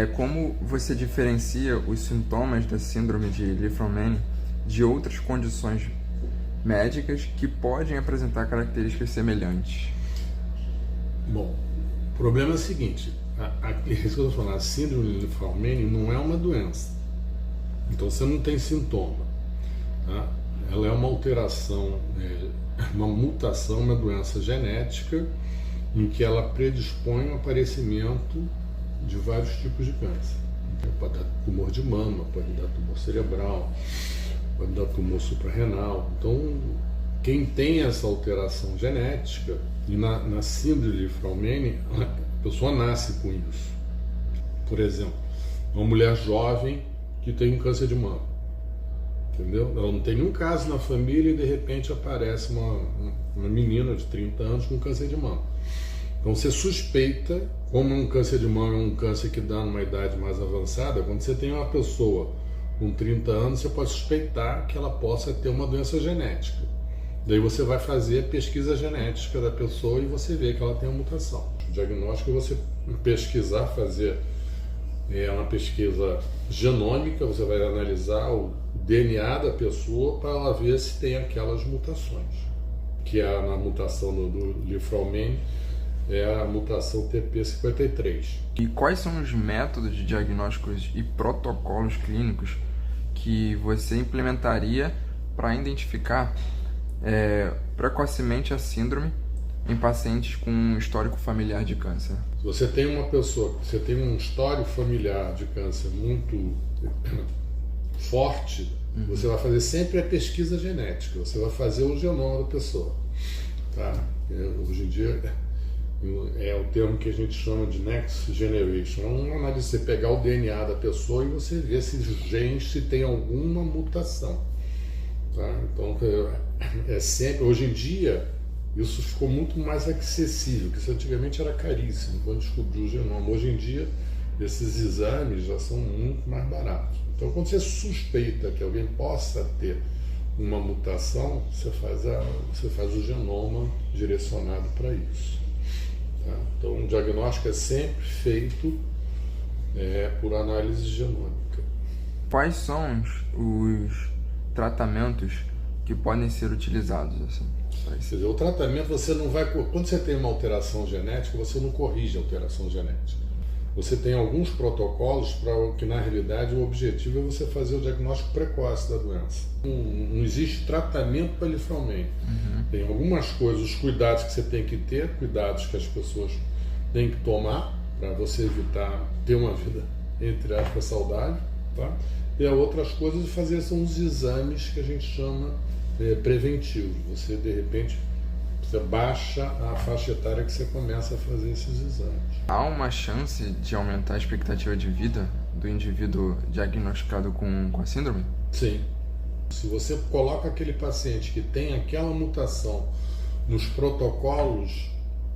Como você diferencia os sintomas da síndrome de Li-Fraumeni de outras condições médicas que podem apresentar características semelhantes? Bom, o problema é o seguinte, isso que eu estou falando, a síndrome de Li-Fraumeni não é uma doença, então você não tem sintoma, tá? Ela é uma alteração, uma mutação, uma doença genética em que ela predispõe ao aparecimento de vários tipos de câncer. Pode dar tumor de mama, pode dar tumor cerebral, pode dar tumor suprarrenal. Então, quem tem essa alteração genética, e na síndrome de Li-Fraumeni, a pessoa nasce com isso. Por exemplo, uma mulher jovem que tem um câncer de mama. Entendeu? Ela não tem nenhum caso na família e de repente aparece uma menina de 30 anos com câncer de mama. Então você suspeita, como um câncer de mama é um câncer que dá numa idade mais avançada, quando você tem uma pessoa com 30 anos, você pode suspeitar que ela possa ter uma doença genética. Daí você vai fazer a pesquisa genética da pessoa e você vê que ela tem uma mutação. O diagnóstico é você pesquisar, fazer uma pesquisa genômica, você vai analisar o DNA da pessoa para ela ver se tem aquelas mutações, que é na mutação do Li-Fraumeni, é a mutação TP53. E quais são os métodos diagnósticos e protocolos clínicos que você implementaria para identificar precocemente a síndrome em pacientes com um histórico familiar de câncer? Se você tem uma pessoa, você tem um histórico familiar de câncer muito forte, você vai fazer sempre a pesquisa genética, você vai fazer o genoma da pessoa. Tá? Hoje em dia é o termo que a gente chama de Next Generation. É uma análise, você pegar o DNA da pessoa e você ver se os genes se tem alguma mutação. Tá? Então, sempre, hoje em dia, isso ficou muito mais acessível, porque isso antigamente era caríssimo quando descobriu o genoma. Hoje em dia, esses exames já são muito mais baratos. Então, quando você suspeita que alguém possa ter uma mutação, você faz o genoma direcionado para isso. Tá? Então, o diagnóstico é sempre feito por análise genômica. Quais são os tratamentos que podem ser utilizados? Assim? Quer dizer, o tratamento você não vai... Quando você tem uma alteração genética, você não corrige a alteração genética. Você tem alguns protocolos para que, na realidade, o objetivo é você fazer o diagnóstico precoce da doença. Não existe tratamento para Li-Fraumeni. Tem algumas coisas, os cuidados que você tem que ter, cuidados que as pessoas têm que tomar para você evitar ter uma vida, entre aspas, saudável. Tá? E as outras coisas de fazer são os exames que a gente chama preventivos. Você, de repente, você baixa a faixa etária que você começa a fazer esses exames. Há uma chance de aumentar a expectativa de vida do indivíduo diagnosticado com a síndrome? Sim. Se você coloca aquele paciente que tem aquela mutação nos protocolos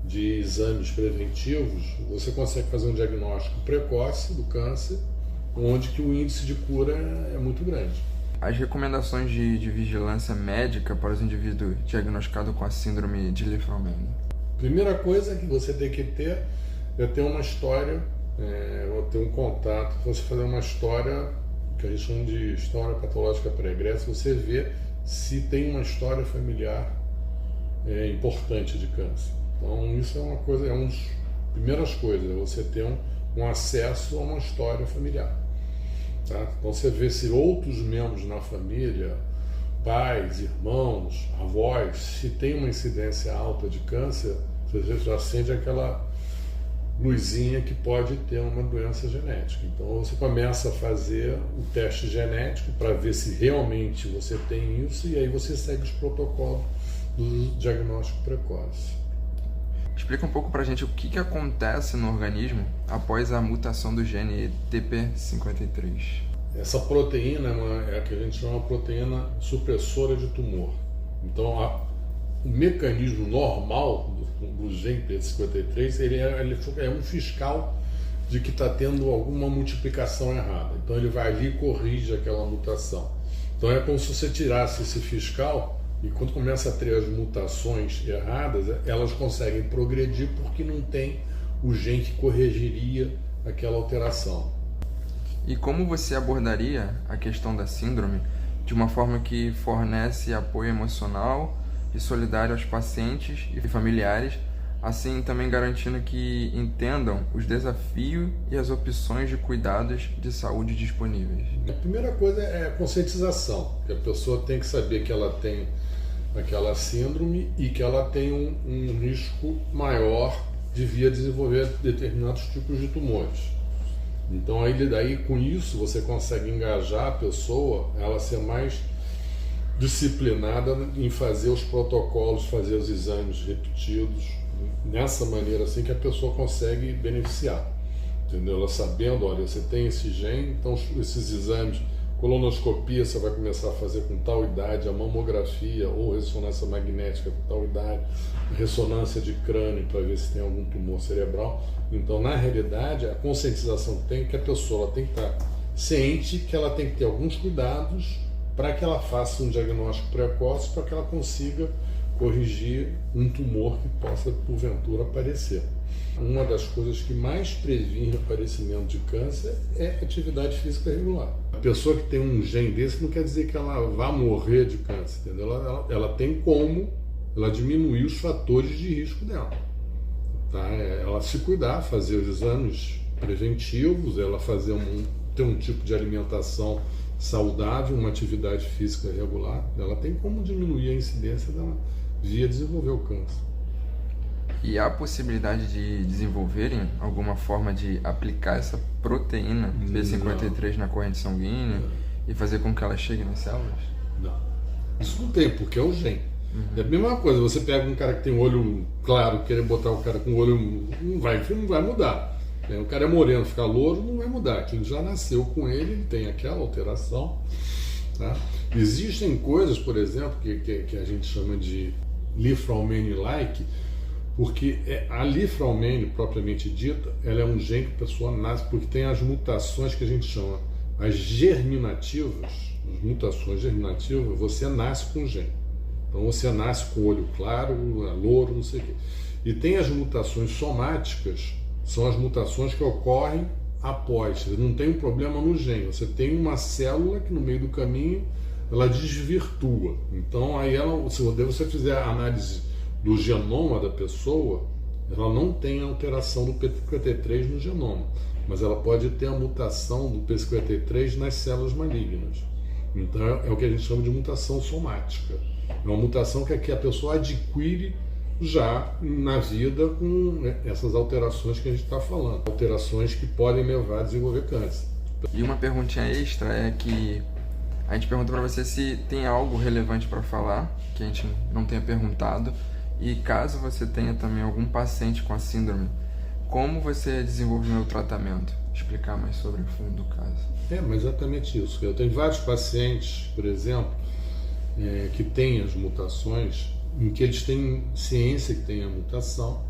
de exames preventivos, você consegue fazer um diagnóstico precoce do câncer, onde que o índice de cura é muito grande. As recomendações de vigilância médica para os indivíduos diagnosticados com a síndrome de Li-Fraumeni? Primeira coisa que você tem que ter é ter uma história, ter um contato, você fazer uma história que a gente chama de história patológica pregressa, você vê se tem uma história familiar importante de câncer. Então isso é uma coisa, uma das primeiras coisas, é você ter um acesso a uma história familiar. Tá? Então você vê se outros membros na família, pais, irmãos, avós, se tem uma incidência alta de câncer, você já acende aquela luzinha que pode ter uma doença genética. Então você começa a fazer o teste genético para ver se realmente você tem isso e aí você segue os protocolos do diagnóstico precoce. Explica um pouco pra gente o que acontece no organismo após a mutação do gene TP53. Essa proteína é a que a gente chama de proteína supressora de tumor. Então, o mecanismo normal do gene TP53 ele é um fiscal de que está tendo alguma multiplicação errada. Então, ele vai ali e corrige aquela mutação. Então, é como se você tirasse esse fiscal. E quando começa a ter as mutações erradas, elas conseguem progredir porque não tem o gene que corrigiria aquela alteração. E como você abordaria a questão da síndrome de uma forma que fornece apoio emocional e solidário aos pacientes e familiares, assim também garantindo que entendam os desafios e as opções de cuidados de saúde disponíveis? A primeira coisa é a conscientização, que a pessoa tem que saber que ela tem aquela síndrome e que ela tem um risco maior de vir a desenvolver determinados tipos de tumores. Então aí daí com isso você consegue engajar a pessoa, ela ser mais disciplinada em fazer os protocolos, fazer os exames repetidos, nessa maneira assim que a pessoa consegue beneficiar, entendeu? Ela sabendo, olha, você tem esse gene, então esses exames, colonoscopia você vai começar a fazer com tal idade, a mamografia ou ressonância magnética com tal idade, ressonância de crânio para ver se tem algum tumor cerebral. Então, na realidade, a conscientização que tem é que a pessoa tem que estar ciente que ela tem que ter alguns cuidados para que ela faça um diagnóstico precoce, para que ela consiga corrigir um tumor que possa, porventura, aparecer. Uma das coisas que mais previne o aparecimento de câncer é atividade física regular. A pessoa que tem um gene desse não quer dizer que ela vá morrer de câncer, entendeu? Ela tem como ela diminuir os fatores de risco dela. Tá? Ela se cuidar, fazer os exames preventivos, ela ter um tipo de alimentação saudável, uma atividade física regular, ela tem como diminuir a incidência dela via desenvolver o câncer. E há a possibilidade de desenvolverem alguma forma de aplicar essa proteína P53 na corrente sanguínea e fazer com que ela chegue nas células? Não. Isso não tem, porque é o gene. É a mesma coisa, você pega um cara que tem um olho claro, querer botar o cara com o olho, não vai mudar. O cara é moreno, ficar louro, não vai mudar. Aquilo já nasceu com ele tem aquela alteração. Tá? Existem coisas, por exemplo, que a gente chama de Li-Fraumeni-like, porque a Li-Fraumeni, propriamente dita, ela é um gene que a pessoa nasce, porque tem as mutações que a gente chama as germinativas, as mutações germinativas, você nasce com o gene. Então você nasce com o olho claro, louro, não sei o quê. E tem as mutações somáticas, são as mutações que ocorrem após. Não tem um problema no gene, você tem uma célula que no meio do caminho ela desvirtua. Então aí se você fizer a análise do genoma da pessoa, ela não tem alteração do P53 no genoma, mas ela pode ter a mutação do P53 nas células malignas. Então é o que a gente chama de mutação somática. É uma mutação que a pessoa adquire já na vida com essas alterações que a gente está falando. Alterações que podem levar a desenvolver câncer. E uma perguntinha extra é que a gente pergunta para você se tem algo relevante para falar, que a gente não tenha perguntado, e caso você tenha também algum paciente com a síndrome, como você desenvolveu o tratamento? Explicar mais sobre o fundo do caso. Mas exatamente isso. Eu tenho vários pacientes, por exemplo, que têm as mutações, em que eles têm ciência que tem a mutação,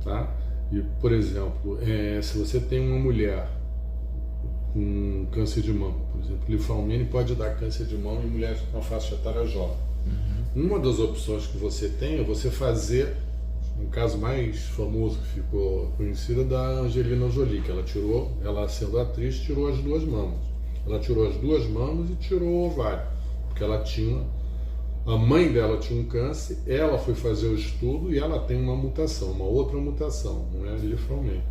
tá? E, por exemplo, se você tem uma mulher com câncer de mama, por exemplo, Li-Fraumeni pode dar câncer de mama em mulheres com faixa etária jovem. Uma das opções que você tem é você fazer, um caso mais famoso que ficou conhecido é da Angelina Jolie, que ela sendo atriz, tirou as duas mamas. Ela tirou as duas mamas e tirou o ovário, porque a mãe dela tinha um câncer, ela foi fazer o estudo e ela tem uma mutação, uma outra mutação, não é Li-Fraumeni.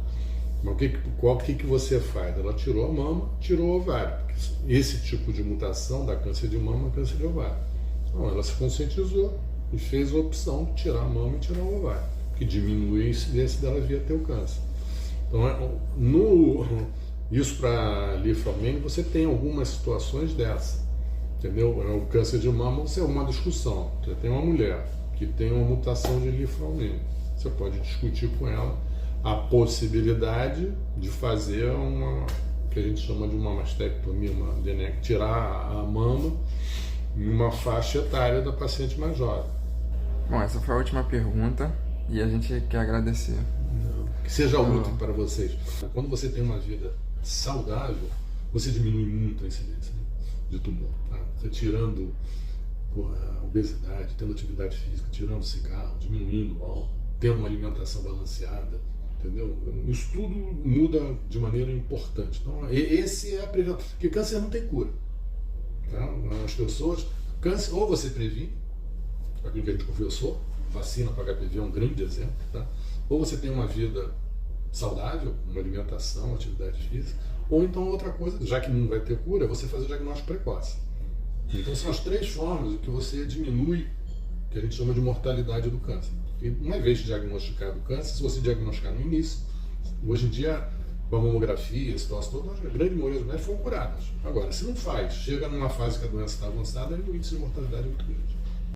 Mas o que você faz? Ela tirou a mama, tirou o ovário. Esse tipo de mutação dá câncer de mama, câncer de ovário. Então, ela se conscientizou e fez a opção de tirar a mama e tirar o ovário, que diminui a incidência dela vir a ter o câncer. Então, isso para Li-Fraumeni, você tem algumas situações dessa, entendeu? O câncer de mama é uma discussão. Você tem uma mulher que tem uma mutação de Li-Fraumeni, você pode discutir com ela a possibilidade de fazer que a gente chama de uma mastectomia, tirar a mama em uma faixa etária da paciente mais jovem. Bom, essa foi a última pergunta e a gente quer agradecer. Que seja útil para vocês. Quando você tem uma vida saudável, você diminui muito a incidência de tumor. Tá? Você tirando a obesidade, tendo atividade física, tirando cigarro, diminuindo o álcool, tendo uma alimentação balanceada, entendeu? Isso tudo muda de maneira importante. Então, esse é a prevenção. Porque câncer não tem cura. Tá? As pessoas, câncer, ou você previne, aquilo que a gente conversou, vacina para HPV é um grande exemplo, tá? Ou você tem uma vida saudável, uma alimentação, atividade física, ou então outra coisa, já que não vai ter cura, você fazer o diagnóstico precoce. Então são as 3 formas que você diminui, que a gente chama de mortalidade do câncer. E uma vez diagnosticado o câncer, se você diagnosticar no início, hoje em dia, com a mamografia, a situação toda, a grande maioria das mulheres foram curadas. Agora, se não faz, chega numa fase que a doença está avançada, aí o índice de mortalidade é muito grande.